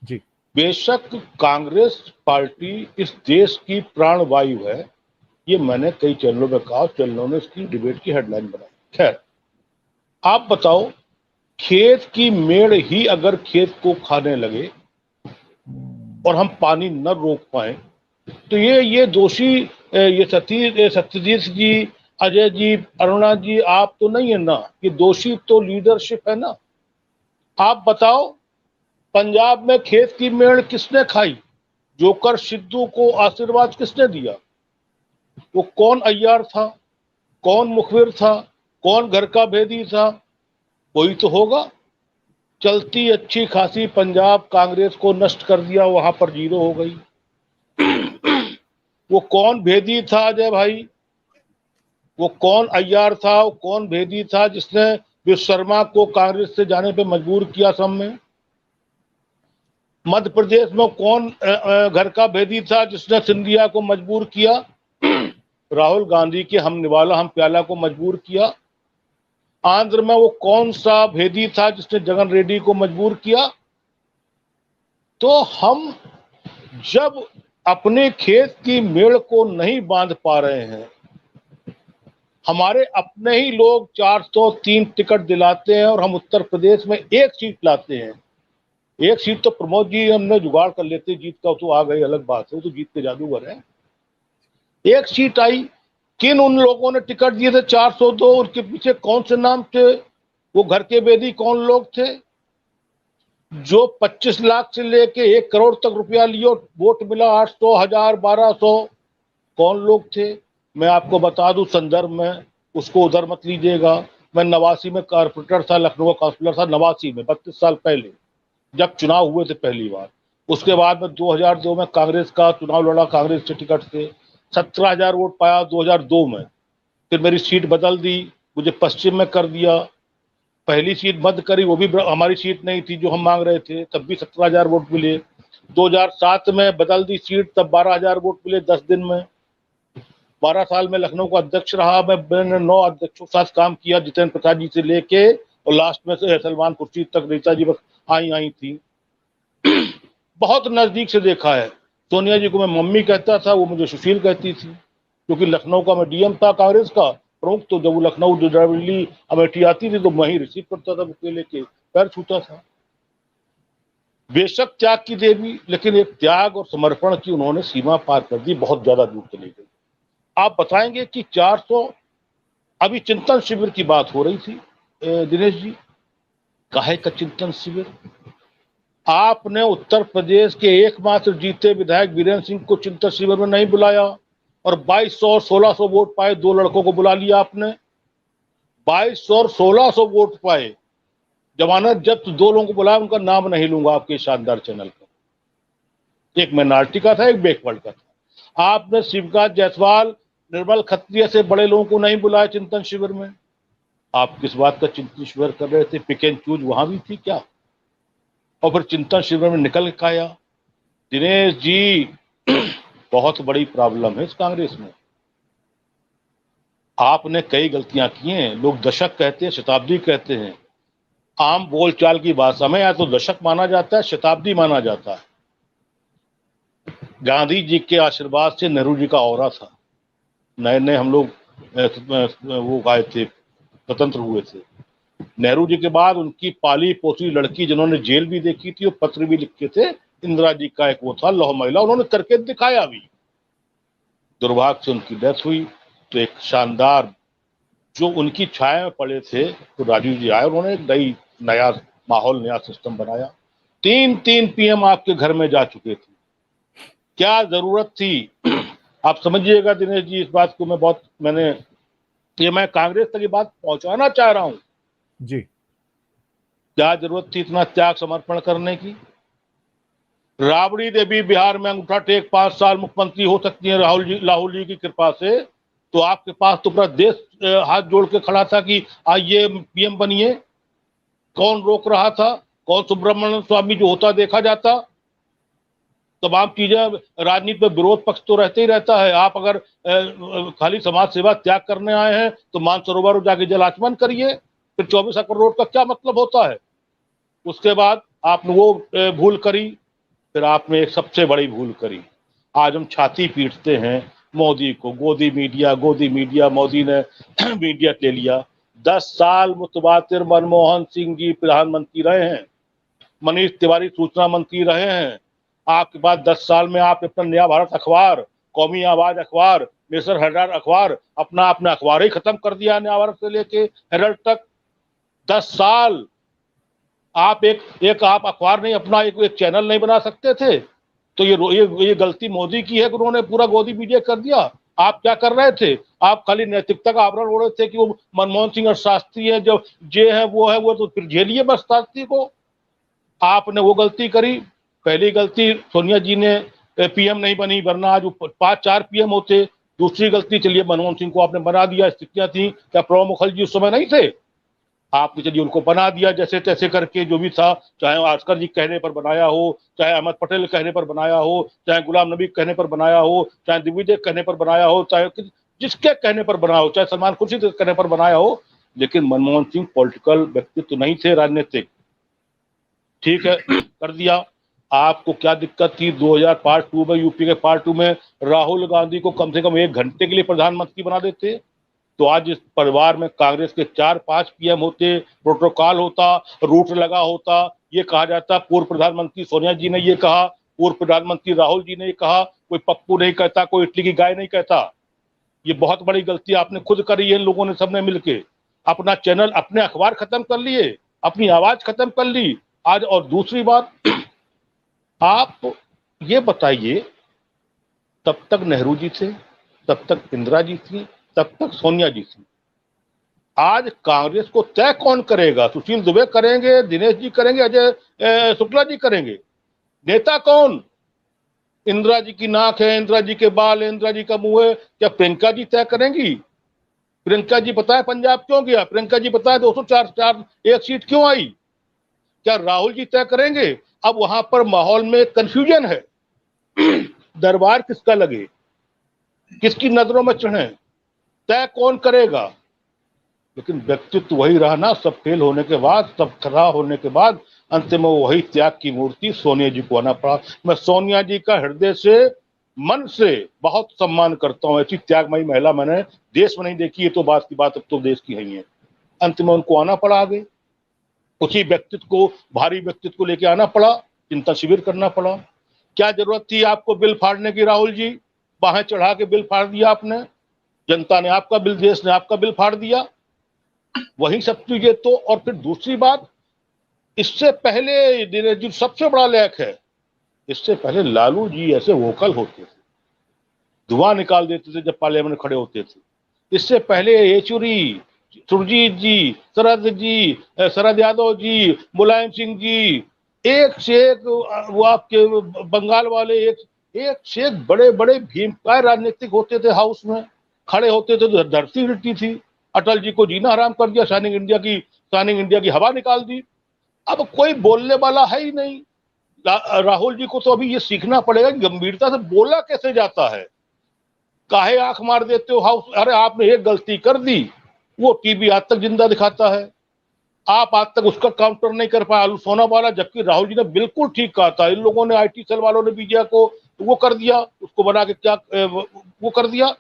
जी। बेशक कांग्रेस पार्टी इस देश की प्राणवायु है, ये मैंने कई चैनलों में कहा, चैनलों ने इसकी डिबेट की हेडलाइन बनाई। खैर, आप बताओ, खेत की मेड़ ही अगर खेत को खाने लगे और हम पानी न रोक पाए, तो ये दोषी ये सत्यजीत जी, अजय जी, अरुणा जी, आप तो नहीं है ना, ये दोषी तो लीडरशिप है ना। आप बताओ, पंजाब में खेत की मेड़ किसने खाई? जोकर सिद्धू को आशीर्वाद किसने दिया? वो कौन अय्यार था, कौन मुखबिर था, कौन घर का भेदी था? कोई तो होगा। चलती अच्छी खासी पंजाब कांग्रेस को नष्ट कर दिया, वहां पर जीरो हो गई। वो कौन भेदी था अजय भाई? वो कौन अय्यार था, वो कौन भेदी था जिसने विश्व शर्मा को कांग्रेस से जाने पे मजबूर किया सब में? मध्य प्रदेश में कौन घर का भेदी था जिसने सिंधिया को मजबूर किया? राहुल गांधी के हम निवाला हम प्याला को मजबूर किया। आंध्र में वो कौन सा भेदी था जिसने जगन रेड्डी को मजबूर किया? तो हम जब अपने खेत की मेड़ को नहीं बांध पा रहे हैं, हमारे अपने ही लोग 403 टिकट दिलाते हैं और हम उत्तर प्रदेश में एक सीट लाते हैं। एक सीट तो प्रमोद जी हमने जुगाड़ कर लेते, जीत का तो आ गई, अलग बात है, वो तो जीत के जादूगर है। एक सीट आई, किन उन लोगों ने टिकट दिए थे 402? उनके पीछे कौन से नाम थे? वो घर के बेदी कौन लोग थे? जो 25 लाख से लेके 1 करोड़ तक रुपया लियो, वोट मिला 800, 1000, 1200, कौन लोग थे? मैं आपको बता दूं संदर्भ में, उसको उधर मत लीजिएगा। मैं 89 में कारपोरेटर था, लखनऊ काउंसिलर था 89 में, 32 साल पहले जब चुनाव हुए थे पहली बार। उसके बाद में 2002 में कांग्रेस का चुनाव लड़ा, कांग्रेस के टिकट से 17,000 वोट पाया 2002 में। फिर मेरी सीट बदल दी, मुझे पश्चिम में कर दिया। पहली सीट मध्य करी, वो भी हमारी सीट नहीं थी जो हम मांग रहे थे, तब भी 17,000 वोट मिले। 2007 में बदल दी सीट, तब 12,000 वोट मिले 10 दिन में। 12 साल में लखनऊ का अध्यक्ष रहा मैं, मैंने 9 अध्यक्षों के साथ काम किया, जितेंद्र प्रसाद जी से लेके और लास्ट में से सलमान खुर्शीद तक रीता जी आई थी। बहुत नजदीक से देखा है। सोनिया जी को मैं मम्मी कहता था, वो मुझे सुशील कहती थी, क्योंकि लखनऊ का मैं डीएम था कांग्रेस का प्रमुख। तो जब वो लखनऊ दिल्ली अमेठी आती थी तो मैं ही रिसीव करता था, बुके लेके पैर छूता था। बेशक त्याग की देवी, लेकिन एक त्याग और समर्पण की उन्होंने सीमा पार कर दी, बहुत ज्यादा दूर चली गई। आप बताएंगे कि 400, अभी चिंतन शिविर की बात हो रही थी दिनेश जी, काहे का चिंतन शिविर? आपने उत्तर प्रदेश के एकमात्र जीते विधायक वीरेंद्र सिंह को चिंतन शिविर में नहीं बुलाया और 2200 और 1600 वोट पाए 2 लड़कों को बुला लिया आपने। 2200 और 1600 वोट पाए, जमानत जब्त 2 लोगों को बुलाया, उनका नाम नहीं लूंगा आपके शानदार चैनल पर। एक माइनॉरिटी का था, एक बैकवर्ड का था। आपने शिवकांत जायसवाल, निर्मल खत्रिय से बड़े लोगों को नहीं बुलाया चिंतन शिविर में। आप किस बात का चिंतन शिविर कर रहे थे? पिक एंड चूज वहां भी थी क्या? और फिर चिंतन शिविर में निकल के आया। दिनेश जी, बहुत बड़ी प्रॉब्लम है इस कांग्रेस में। आपने कई गलतियां की हैं। लोग दशक कहते हैं, शताब्दी कहते हैं। आम बोलचाल की भाषा में या तो दशक माना जाता है, शताब्दी माना जाता है। गांधी जी के आशीर्वाद से नेहरू जी का औरा था। नए नए हम लोग वो आए थे, स्वतंत्र हुए थे। नेहरू जी के बाद उनकी पाली पोसी लड़की जिन्होंने जेल भी देखी थी और पत्र भी लिखे थे, इंदिरा जी का एक वो था लौह महिला, उन्होंने करके दिखाया भी। दुर्भाग्य से उनकी डेथ हुई। तो एक शानदार, जो उनकी छाया में पड़े थे, तो राजीव जी आए, उन्होंने एक नया माहौल, नया सिस्टम बनाया। 3 पीएम आपके घर में जा चुके थे, क्या जरूरत थी? आप समझिएगा दिनेश जी, इस बात को मैं कांग्रेस तक ये बात पहुंचाना चाह रहा हूं। जी। क्या जरूरत थी इतना त्याग समर्पण करने की? राबड़ी देवी बिहार में अंगूठा टेक 5 साल मुख्यमंत्री हो सकती है राहुल जी की कृपा से। तो आपके पास तो पूरा देश हाथ जोड़ के खड़ा था कि आइए पीएम बनिए। कौन रोक रहा था? कौन? सुब्रमण्यम स्वामी जो होता देखा जाता। तमाम चीजें, राजनीति में विरोध पक्ष तो रहते ही रहता है। आप अगर खाली समाज सेवा त्याग करने आए हैं तो मानसरोवर जाके जल आचमन करिए। फिर 24 एकड़ रोड का क्या मतलब होता है? उसके बाद आपने वो भूल करी फिर आपने एक सबसे बड़ी भूल करी। आज हम छाती पीटते हैं मोदी को, गोदी मीडिया, मोदी ने मीडिया ले लिया। 10 साल मुतवातिर मनमोहन सिंह जी प्रधानमंत्री रहे हैं, मनीष तिवारी सूचना मंत्री रहे हैं। आपके बाद 10 साल में आप अपना नया भारत अखबार, कौमी आवाज अखबार, नेशनल हेराल्ड अखबार, अपना अखबार ही खत्म कर दिया, नया भारत से लेके हेराल्ड तक। 10 साल आप एक आप अखबार नहीं, अपना एक चैनल नहीं बना सकते थे। तो ये गलती मोदी की है कि उन्होंने पूरा गोदी मीडिया कर दिया। आप क्या कर रहे थे? आप खाली नैतिकता का आवरण ओढ़ रहे थे कि वो मनमोहन सिंह और शास्त्री है, जो जे है वो तो फिर झेलिए बस शास्त्री को। आपने वो गलती करी। पहली गलती, सोनिया जी ने पीएम नहीं बनी, वरना आज 5-4 पीएम होते। दूसरी गलती, चलिए मनमोहन सिंह को आपने बना दिया, स्थितियां थी, क्या प्रणब मुखर्जी उस समय नहीं थे? आपने चलिए उनको बना दिया जैसे तैसे करके, जो भी था, चाहे आस्कर जी कहने पर बनाया हो, चाहे अहमद पटेल कहने पर बनाया हो, चाहे गुलाम नबी कहने पर बनाया हो, चाहे दिग्विजय कहने पर बनाया हो, चाहे जिसके कहने पर बनाया हो, चाहे सलमान खुर्शीद के कहने पर बनाया हो। लेकिन मनमोहन सिंह पॉलिटिकल व्यक्तित्व नहीं थे, राजनीतिक। ठीक है, कर दिया। आपको क्या दिक्कत थी 2002 में, यूपी के पार्ट 2 में राहुल गांधी को कम से कम 1 घंटे के लिए प्रधानमंत्री बना देते? तो आज इस परिवार में कांग्रेस के 4-5 पीएम होते, प्रोटोकॉल होता, रूट लगा होता। ये कहा जाता, पूर्व प्रधानमंत्री सोनिया जी ने ये कहा, पूर्व प्रधानमंत्री राहुल जी ने ये कहा, कोई पप्पू नहीं कहता, कोई इटली की गाय नहीं कहता। ये बहुत बड़ी गलती आपने खुद करी है, इन लोगों ने सबने मिलके। अपना चैनल, अपने अखबार खत्म कर लिए, अपनी आवाज खत्म कर ली आज। और दूसरी बात, आप ये बताइए, तब तक नेहरू जी थे, तब तक इंदिरा जी थी, तब तक सोनिया जी थी। आज कांग्रेस को तय कौन करेगा? सुशील दुबे करेंगे, दिनेश जी करेंगे, अजय शुक्ला जी करेंगे? नेता कौन? इंदिरा जी की नाक है, इंदिरा जी के बाल है, इंदिरा जी का मुंह है, क्या प्रियंका जी तय करेंगी? प्रियंका जी पता है पंजाब क्यों गया? प्रियंका जी पता है 204 एक सीट क्यों आई? क्या राहुल जी तय करेंगे? अब वहां पर माहौल में कंफ्यूजन है। दरबार किसका लगे, किसकी नजरों में चढ़े, तय कौन करेगा? लेकिन व्यक्तित्व वही रहा ना, सब फेल होने के बाद, सब खरा होने के बाद अंत में वही त्याग की मूर्ति सोनिया जी को आना पड़ा। मैं सोनिया जी का हृदय से, मन से बहुत सम्मान करता हूं। ऐसी त्यागमयी महिला मैंने देश में नहीं देखी है, तो बात की बात अब तो देश की ही है। अंत में उनको आना पड़ा आगे, उसी व्यक्तित्व को, भारी व्यक्तित्व को लेके आना पड़ा, चिंता शिविर करना पड़ा। क्या जरूरत थी आपको बिल फाड़ने की राहुल जी? बाहें चढ़ा के बिल फाड़ दिया आपने, जनता ने आपका बिल, देश ने आपका बिल फाड़ दिया। वही सब चीजें तो। और फिर दूसरी बात, इससे पहले दिनेश जी सबसे बड़ा लेख है, इससे पहले लालू जी ऐसे वोकल होते थे, धुआं निकाल देते थे जब पार्लियामेंट में खड़े होते थे। इससे पहले येचुरी, सुरजीत जी, शरद यादव जी, मुलायम सिंह जी, एक से एक, वो आपके बंगाल वाले, एक से एक बड़े बड़े भीमकाय राजनीतिक होते थे, हाउस में खड़े होते थे तो धरती हिलती थी। अटल जी को जीना हराम कर दिया, शाइनिंग इंडिया की हवा निकाल दी। अब कोई बोलने वाला है ही नहीं। राहुल जी को तो अभी ये सीखना पड़ेगा कि गंभीरता से बोला कैसे जाता है। काहे आंख मार देते हो हाउस? अरे आपने एक गलती कर दी, वो टीवी आज तक जिंदा दिखाता है, आप आज तक उसका काउंटर नहीं कर पाए, आलू सोना वाला। जबकि राहुल जी ने बिल्कुल ठीक कहा था, इन लोगों ने, आईटी सेल वालों ने बीजेपी को वो कर दिया, उसको बना के क्या वो कर दिया।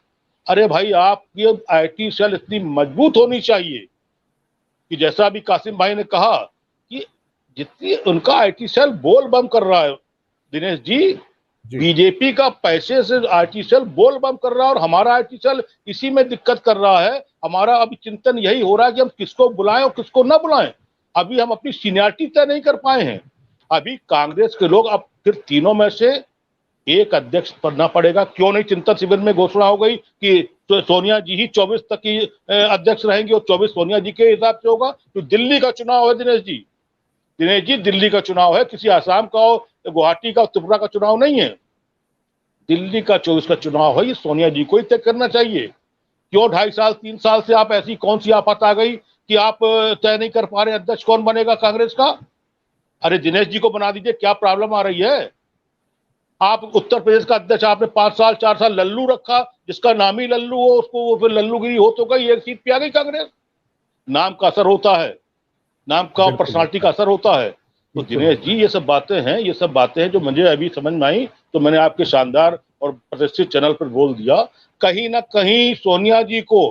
अरे भाई, आपकी आईटी सेल इतनी मजबूत होनी चाहिए कि जैसा अभी कासिम भाई ने कहा कि जितनी उनका आईटी सेल बोल बम कर रहा है, दिनेश जी, बीजेपी का पैसे से आईटी सेल बोल बम कर रहा है, और हमारा आईटी सेल इसी में दिक्कत कर रहा है। हमारा अभी चिंतन यही हो रहा है कि हम किसको बुलाएं और किसको ना बुलाएं। अभी हम अपनी सीनियरिटी तय नहीं कर पाए हैं। अभी कांग्रेस के लोग, अब फिर तीनों में से एक अध्यक्ष बनना पड़ेगा। क्यों नहीं चिंतन शिविर में घोषणा हो गई कि तो सोनिया जी ही 24 तक की अध्यक्ष रहेंगे, और 24 सोनिया जी के हिसाब से होगा। तो दिल्ली का चुनाव है दिनेश जी, दिल्ली का चुनाव है, किसी आसाम का, गुवाहाटी का, त्रिपुरा का चुनाव नहीं है। दिल्ली का 24 का चुनाव है, ये सोनिया जी को ही तय करना चाहिए। क्यों 2.5 साल 3 साल से आप ऐसी कौन सी आफत आ गई कि आप तय नहीं कर पा रहे अध्यक्ष कौन बनेगा कांग्रेस का? अरे दिनेश जी को बना दीजिए, क्या प्रॉब्लम आ रही है? आप उत्तर प्रदेश का अध्यक्ष आपने 5 साल 4 साल लल्लू रखा, जिसका नाम ही लल्लू हो, उसको वो फिर लल्लूगिरी हो तो गई, एक सीट पे आ गई कांग्रेस। नाम का असर होता है, नाम का, पर्सनालिटी का असर होता है। तो दिनेश जी ये सब बातें हैं जो मुझे अभी समझ में आई, तो मैंने आपके शानदार और प्रतिष्ठित चैनल पर बोल दिया। कहीं ना कहीं सोनिया जी को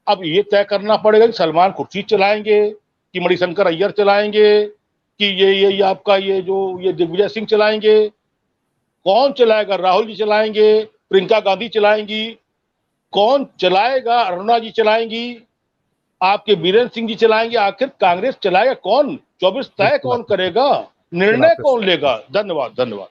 अब ये तय करना पड़ेगा कि सलमान खुर्शीद चलाएंगे कि मणिशंकर अय्यर चलाएंगे कि ये आपका ये दिग्विजय सिंह चलाएंगे। कौन चलाएगा? राहुल जी चलाएंगे, प्रियंका गांधी चलाएंगी, कौन चलाएगा? अरुणा जी चलाएंगी, आपके बीरेंद्र सिंह जी चलाएंगे। आखिर कांग्रेस चलाएगा कौन? 24 तय कौन करेगा? निर्णय कौन लेगा? धन्यवाद, धन्यवाद।